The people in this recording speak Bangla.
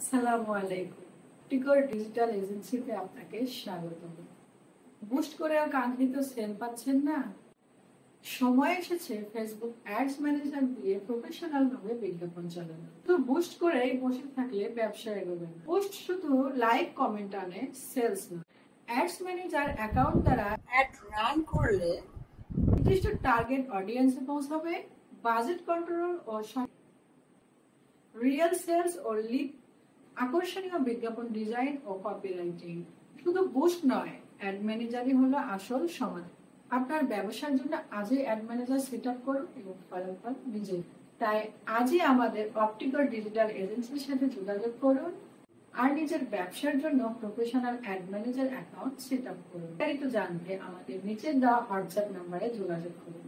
আসসালামু আলাইকুম। টিকর ডিজিটাল এজেন্সিতে আপনাকে স্বাগতম। বুস্ট করেও কাঙ্ক্ষিত সেল পাচ্ছেন না? সময় এসেছে ফেসবুক অ্যাডস ম্যানেজার দিয়ে প্রফেশনাল ভাবে বিজ্ঞাপন চালানো। তো বুস্ট করেই বসে থাকলে ব্যবসা এগোবে না। বুস্ট শুধু লাইক কমেন্ট আনে, সেলস না। অ্যাডস ম্যানেজার অ্যাকাউন্ট দ্বারা অ্যাড রান করলে নির্দিষ্ট টার্গেট অডিয়েন্সে পৌঁছাবে, বাজেট কন্ট্রোল ও রিয়েল সেলস ও লিড, আকর্ষণীয় বিজ্ঞাপন ডিজাইন ও কপিরাইটিং। শুধু বুস্ট নয়, অ্যাড ম্যানেজারই হলো আসল সমাধান। আপনার ব্যবসার জন্য আজই অ্যাড ম্যানেজার সেট আপ করুন এবং ফলাফল নিজে। তাই আজই আমাদের অপটিকল ডিজিটাল এজেন্সির সাথে যোগাযোগ করুন আর নিজের ব্যবসার জন্য professional add manager account set up করুন। বিস্তারিত জানতে আমাদের নিচে দেওয়া হোয়াটসঅ্যাপ নাম্বারে যোগাযোগ করুন।